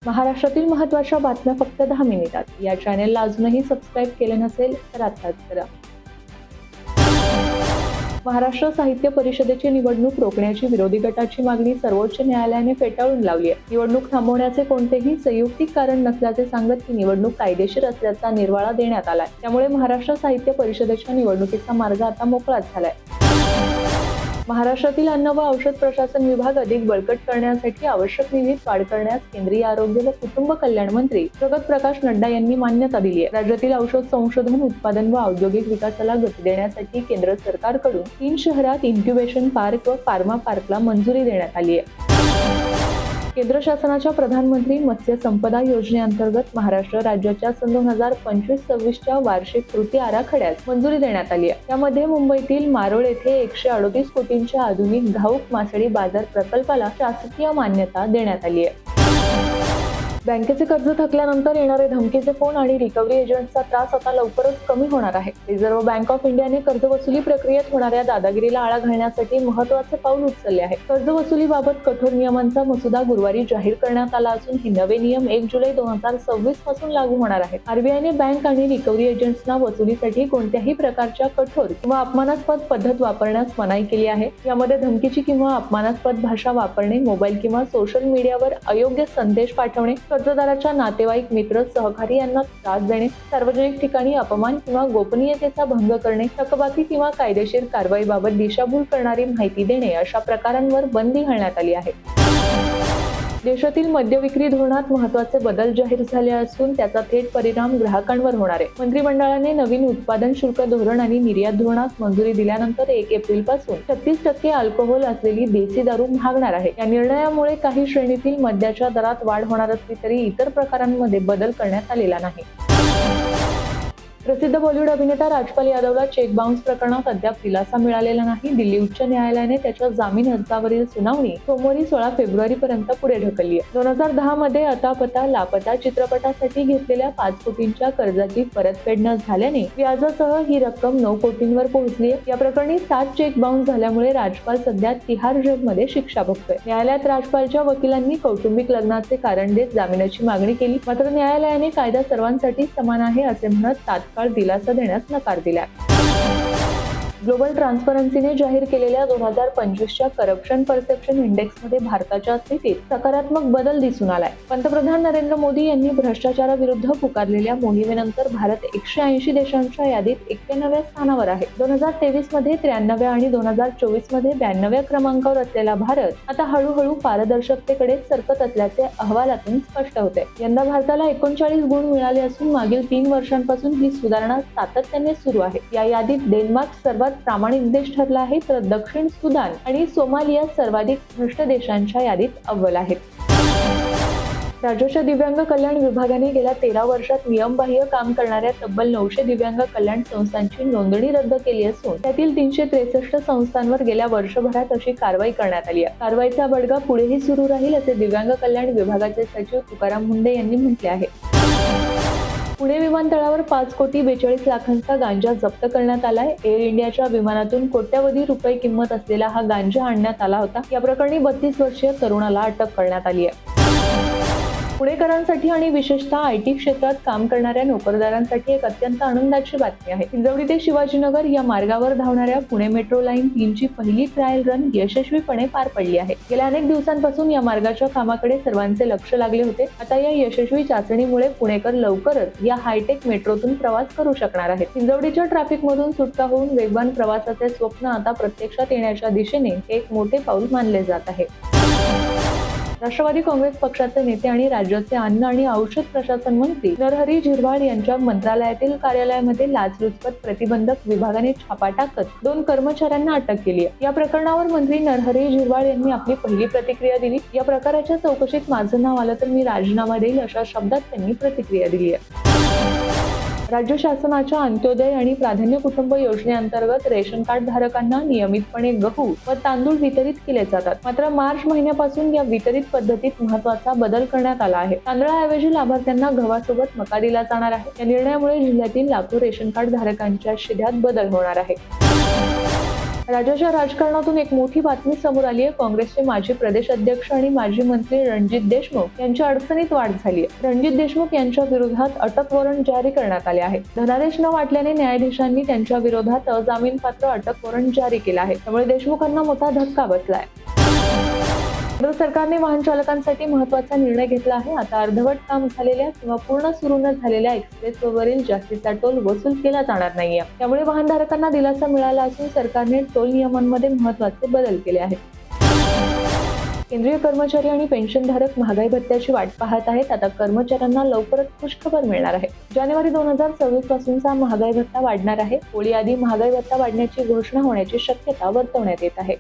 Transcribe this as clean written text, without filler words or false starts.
महाराष्ट्रातील महत्त्वाच्या बातम्या फक्त 10 मिनिटात. या चॅनेलला अजूनही सबस्क्राईब केले नसेल तर आत्ताच करा. महाराष्ट्र साहित्य परिषदेची निवडणूक रोखण्याची विरोधी गटाची मागणी सर्वोच्च न्यायालयाने फेटाळून लावली आहे. निवडणूक थांबवण्याचे कोणतेही संयुक्तिक कारण नसल्याचे सांगत ही निवडणूक कायदेशीर असल्याचा निर्वाळा देण्यात आलाय. त्यामुळे महाराष्ट्र साहित्य परिषदेच्या निवडणुकीचा मार्ग आता मोकळाच झालाय. महाराष्ट्रातील अन्न व औषध प्रशासन विभाग अधिक बळकट करण्यासाठी आवश्यक निधीत वाढ करण्यास केंद्रीय आरोग्य व कुटुंब कल्याण मंत्री जगत प्रकाश नड्डा यांनी मान्यता दिली आहे. राज्यातील औषध संशोधन, उत्पादन व औद्योगिक विकासाला गती देण्यासाठी केंद्र सरकारकडून 3 शहरात इन्क्युबेशन पार्क व फार्मा पार्कला मंजुरी देण्यात आली आहे. केंद्र शासनाच्या प्रधानमंत्री मत्स्य संपदा योजनेअंतर्गत महाराष्ट्र राज्याच्या सन 2025-26च्या वार्षिक कृती आराखड्यास मंजुरी देण्यात आली आहे. त्यामध्ये मुंबईतील मारोळ येथे 138 कोटींच्या आधुनिक घाऊक मासळी बाजार प्रकल्पाला शासकीय मान्यता देण्यात आली आहे. बँकेचे कर्ज थकल्यानंतर येणारे धमकीचे फोन आणि रिकव्हरी एजंट्सचा त्रास आता लवकरच कमी होणार आहे. रिझर्व्ह बँक ऑफ इंडियाने कर्ज वसुली प्रक्रियेत होणाऱ्या दादागिरीला आळा घालण्यासाठी महत्त्वाचे पाऊल उचलले आहे. कर्ज वसुलीबाबत कठोर नियमांचा मसुदा गुरुवारी जाहीर करण्यात आला असून हे नवे नियम 1 जुलै 2026 पासून लागू होणार आहेत. आरबीआयने बँक आणि रिकव्हरी एजंट्सना वसुलीसाठी कोणत्याही प्रकारच्या कठोर किंवा अपमानास्पद पद्धत वापरण्यास मनाई केली आहे. यामध्ये धमकीची किंवा अपमानास्पद भाषा वापरणे, मोबाईल किंवा सोशल मीडियावर अयोग्य संदेश पाठवणे, कर्जदाराच्या नातेवाईक, मित्र, सहकारी यांना त्रास देणे, सार्वजनिक ठिकाणी अपमान किंवा गोपनीयतेचा भंग करणे, थकबाकी किंवा कायदेशीर कारवाईबाबत दिशाभूल करणारी माहिती देणे अशा प्रकारांवर बंदी घालण्यात आली आहे. देशातील मद्य विक्री धोरणात महत्त्वाचे बदल जाहीर झाले असून त्याचा थेट परिणाम ग्राहकांवर होणार आहे. मंत्रिमंडळाने नवीन उत्पादन शुल्क धोरण आणि निर्यात धोरणास मंजुरी दिल्यानंतर 1 एप्रिलपासून 36% अल्कोहोल असलेली देसी दारू महागणार आहे. या निर्णयामुळे काही श्रेणीतील मद्याच्या दरात वाढ होणार असली तरी इतर प्रकारांमध्ये बदल करण्यात आलेला नाही. प्रसिद्ध बॉलिवूड अभिनेता राजपाल यादवला चेक बाउन्स प्रकरणात अद्याप दिलासा मिळालेला नाही. दिल्ली उच्च न्यायालयाने त्याच्या जामीन अर्जावरील सुनावणी सोमवारी 16 फेब्रुवारीपर्यंत पुढे ढकलली आहे. 2010 मध्ये अता लापता चित्रपटासाठी घेतलेल्या 5 कोटींच्या कर्जाची परतफेड न झाल्याने व्याजासह ही रक्कम 9 कोटींवर पोहोचली आहे. या प्रकरणी 7 चेक बाउन्स झाल्यामुळे राजपाल सध्या तिहार जेलमध्ये शिक्षा भोगतोय. न्यायालयात राजपालच्या वकिलांनी कौटुंबिक लग्नाचे कारण देत जामिनाची मागणी केली, मात्र न्यायालयाने कायदा सर्वांसाठी समान आहे असे म्हणत तात्काळ दिलासा देण्यास नकार दिला. ग्लोबल ट्रान्सपरन्सीने जाहीर केलेल्या 2025च्या करप्शन परसेप्शन इंडेक्समध्ये भारताच्या स्थितीत सकारात्मक बदल दिसून आलाय. पंतप्रधान नरेंद्र मोदी यांनी भ्रष्टाचाराविरुद्ध पुकारलेल्या मोहिमेनंतर भारत 180 देशांच्या यादीत 91व्या स्थानावर आहे. 2023 मध्ये 93 आणि 2024 मध्ये 92व्या क्रमांकावर असलेला भारत आता हळूहळू पारदर्शकतेकडे सरकत असल्याचे अहवालातून स्पष्ट होते. यंदा भारताला 39 गुण मिळाले असून मागील 3 वर्षांपासून ही सुधारणा सातत्याने सुरू आहे. या यादीत डेन्मार्क सर्वात प्रामाणिक देश ठरला आहे, तर दक्षिण सुदान आणि सोमालिया सर्वाधिक भ्रष्ट देशांच्या यादीत अव्वल आहेत. राज्याच्या दिव्यांग कल्याण विभागाने गेल्या 13 वर्षात नियमबाह्य काम करणाऱ्या तब्बल 900 दिव्यांग कल्याण संस्थांची नोंदणी रद्द केली असून त्यातील 363 संस्थांवर गेल्या वर्षभरात अशी कारवाई करण्यात आली आहे. कारवाईचा बडगा पुढेही सुरू राहील असे दिव्यांग कल्याण विभागाचे सचिव तुकाराम मुंडे यांनी म्हटले आहे. पुणे विमानतळावर 5 कोटी 42 लाखांचा गांजा जप्त करण्यात आलाय. एअर इंडियाच्या विमानातून कोट्यवधी रुपये किंमत असलेला हा गांजा आणण्यात आला होता. या प्रकरणी 32 वर्षीय तरुणाला अटक करण्यात आली आहे. पुणेकरांसाठी आणि विशेषतः आयटी क्षेत्रात काम करणाऱ्या नोकरदारांसाठी एक अत्यंत आनंदाची बातमी आहे. हिंजवडी ते शिवाजीनगर या मार्गावर धावणाऱ्या पुणे मेट्रो लाईन 3ची पहिली ट्रायल रन यशस्वीपणे पार पडली आहे. गेल्या अनेक दिवसांपासून या मार्गाच्या कामाकडे सर्वांचे लक्ष लागले होते. आता या यशस्वी चाचणीमुळे पुणेकर लवकरच या हायटेक मेट्रोतून प्रवास करू शकणार आहेत. हिंजवडीच्या ट्रॅफिकमधून सुटका होऊन वेगवान प्रवासाचे स्वप्न आता प्रत्यक्षात येण्याच्या दिशेने एक मोठे पाऊल मानले जात आहे. राष्ट्रवादी काँग्रेस पक्षाचे नेते आणि राज्याचे अन्न आणि औषध प्रशासन मंत्री नरहरी झिरवाळ यांच्या मंत्रालयातील कार्यालयामध्ये लाचलुचपत प्रतिबंधक विभागाने छापा टाकत 2 कर्मचाऱ्यांना अटक केली आहे. या प्रकरणावर मंत्री नरहरी झिरवाळ यांनी आपली पहिली प्रतिक्रिया दिली. या प्रकाराच्या चौकशीत माझं नाव आलं तर मी राजीनामा देईल अशा शब्दात त्यांनी प्रतिक्रिया दिली आहे. राज्य शासनाच्या अंत्योदय आणि प्राधान्य कुटुंब योजनेअंतर्गत रेशन कार्ड धारकांना नियमितपणे गहू व तांदूळ वितरित केले जातात. मात्र मार्च महिन्यापासून या वितरित पद्धतीत महत्त्वाचा बदल करण्यात आला आहे. तांदळाऐवजी लाभार्थ्यांना गव्हासोबत मका दिला जाणार आहे. या निर्णयामुळे जिल्ह्यातील लाखो रेशन कार्ड धारकांच्या शिध्यात बदल होणार आहे. राज्याच्या राजकारणातून एक मोठी बातमी समोर आली आहे. काँग्रेसचे माजी प्रदेश अध्यक्ष आणि माजी मंत्री रणजित देशमुख यांच्या अडचणीत वाढ झाली आहे. रणजित देशमुख यांच्या विरोधात अटक वॉरंट जारी करण्यात आले आहे. धनादेश न वाटल्याने न्यायाधीशांनी त्यांच्या विरोधात अजामीनपात्र अटक वॉरंट जारी केला आहे. त्यामुळे देशमुखांना मोठा धक्का बसलाय. केंद्र सरकारने वाहन चालकांसाठी महत्त्वाचा निर्णय घेतला आहे. आता अर्धवट काम झालेल्या किंवा पूर्ण सुरू न झालेल्या एक्सप्रेसवेवरील जास्तीचा टोल वसूल केला जाणार नाहीये. त्यामुळे वाहनधारकांना दिलासा मिळाला असून सरकारने टोल नियमांमध्ये महत्त्वाचे बदल केले आहेत. केंद्रीय कर्मचारी आणि पेन्शनधारक महागाई भत्त्याची वाट पाहत आहेत. आता कर्मचाऱ्यांना लवकरच खुशखबर मिळणार आहे. जानेवारी 2026 पासूनचा महागाई भत्ता वाढणार आहे. होळी आधी महागाई भत्ता वाढण्याची घोषणा होण्याची शक्यता वर्तवण्यात येत आहे.